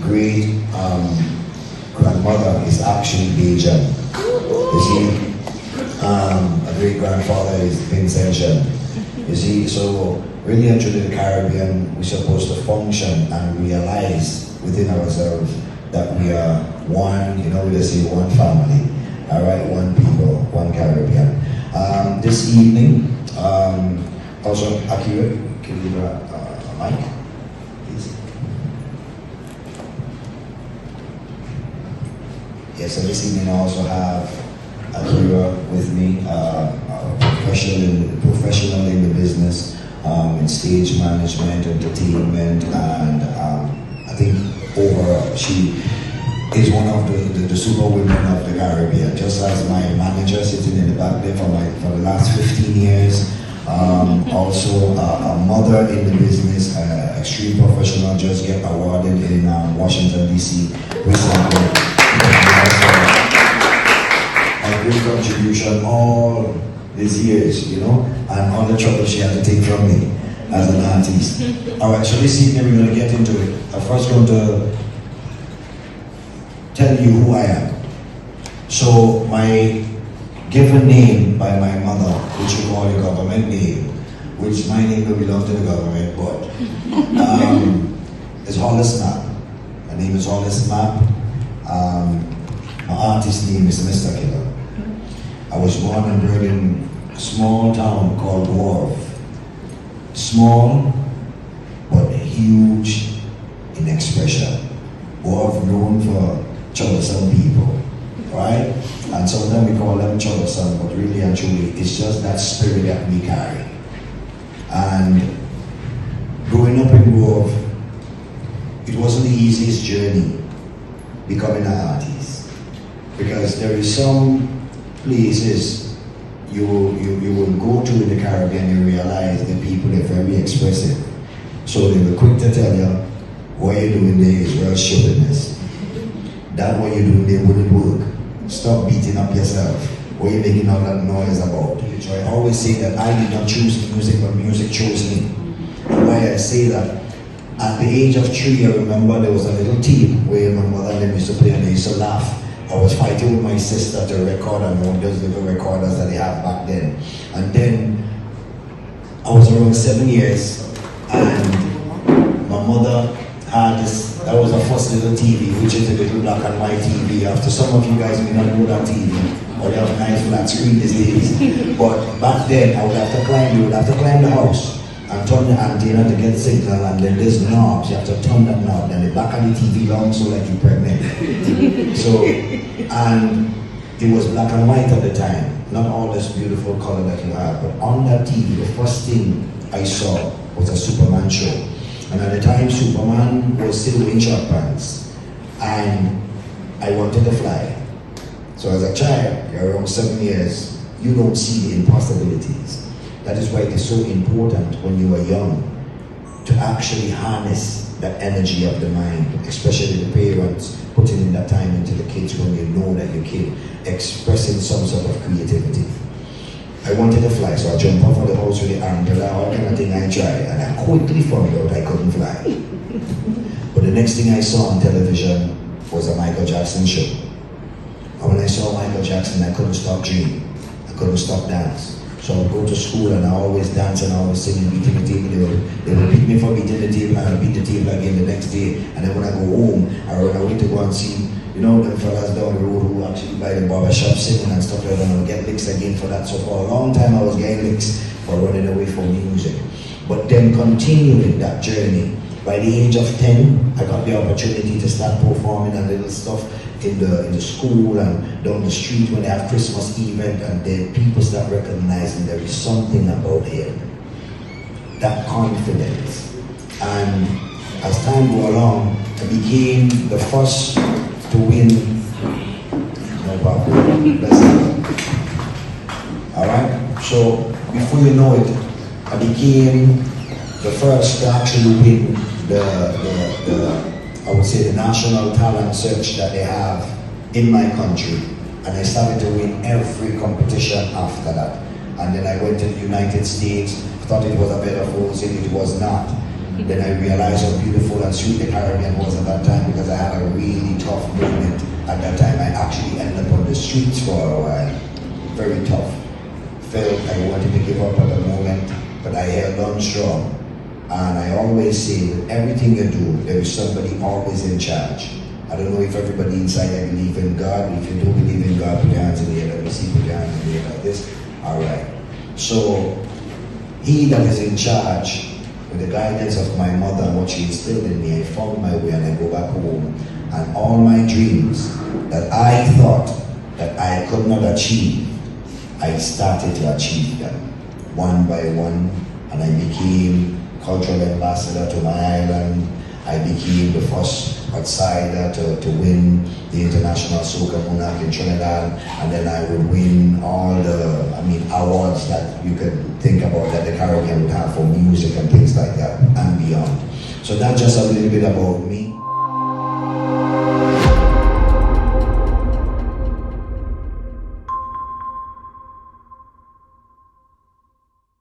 great grandmother is actually Bajan. You see, a great grandfather is Vincentian. You see, so really and truly the Caribbean, we're supposed to function and realize within ourselves that we are one, you know, we just say one family, all right, one people, one Caribbean. This evening, also Akira, can you give a mic, please? Yes, so this evening I also have Akira with me, professional in the business, in stage management, entertainment, and I think overall she is one of the super women of the Caribbean, just as my manager sitting in the back there for the last 15 years. Also a mother in the business, extreme professional, just get awarded in Washington DC recently. A great contribution all these years, you know, and all the trouble she had to take from me as an artist. Alright, so this evening we're going to get into it. I'm first going to tell you who I am. So my given name by my mother, which we call a government name, which my name will belong to the government, but is Hollis Map. My name is Hollis Map. My artist name is Mr Killa. I was born and bred in a small town called Wharf. Small, but huge in expression. Wharf known for troublesome people, right? And sometimes we call them troublesome, but really and truly, it's just that spirit that we carry. And growing up in Wharf, it wasn't the easiest journey becoming an artist, because there is some places you will go to in the Caribbean and realize the people are very expressive. So they were quick to tell you, what you're doing there is real stupidness. That what you're doing there wouldn't work. Stop beating up yourself. What you're making all that noise about. So I always say that I did not choose music, but music chose me. And why I say that, at the age of 3, I remember there was a little tape where my mother and them used to play and they used to laugh. I was fighting with my sister to record on one of those little recorders that they have back then. And then I was around 7 years and my mother had this, that was her first little TV, which is a little black and white TV. After some of you guys may not know that TV, or they have nice flat screen these days. But back then, you would have to climb the house and turn the antenna to get signal, and then there's knobs, you have to turn that knob, and the back of the TV long so like you're pregnant. So, and it was black and white at the time, not all this beautiful color that you have, but on that TV, the first thing I saw was a Superman show. And at the time, Superman was still wearing short pants, and I wanted to fly. So as a child, you're around 7 years, you don't see the impossibilities. That is why it is so important when you are young to actually harness that energy of the mind, especially the parents putting in that time into the kids when you know that your kid expressing some sort of creativity. I wanted to fly, so I jumped off of the house with the umbrella, all kind of thing I tried, and I quickly found out I couldn't fly. But the next thing I saw on television was a Michael Jackson show. And when I saw Michael Jackson, I couldn't stop dreaming. I couldn't stop dance. So I would go to school and I always dance and I always sing and beating the table. They would beat me for beating the table and I'd beat the table again the next day. And then when I go home, I run away to go and see, you know, the fellas down the road who actually buy the barber shop singing and stuff like that, and I would get licks again for that. So for a long time I was getting licks for running away from music. But then continuing that journey, by the age of 10, I got the opportunity to start performing a little stuff in the school and down the street when they have Christmas event, and then people start recognizing there is something about him. That confidence. And as time go along, I became the first to win. No problem. Alright? So before you know it, I became the first to actually win I would say the national talent search that they have in my country. And I started to win every competition after that. And then I went to the United States, thought it was a better force, and it was not. Then I realized how beautiful and sweet the Caribbean was at that time, because I had a really tough moment at that time. I actually ended up on the streets for a while. Very tough. Felt I wanted to give up at the moment, but I held on strong. And I always say, with everything you do, there is somebody always in charge. I don't know if everybody inside I believe in God. If you don't believe in God, put your hands in the air. Let me see, put your hands in the air like this. All right. So, he that is in charge, with the guidance of my mother and what she instilled in me, I found my way and I go back home. And all my dreams that I thought that I could not achieve, I started to achieve them one by one, and I became cultural ambassador to my island. I became the first outsider to win the international soca monarch in Trinidad, and then I would win all the awards that you could think about that the Caribbean would have for music and things like that and beyond. So that's just a little bit about me.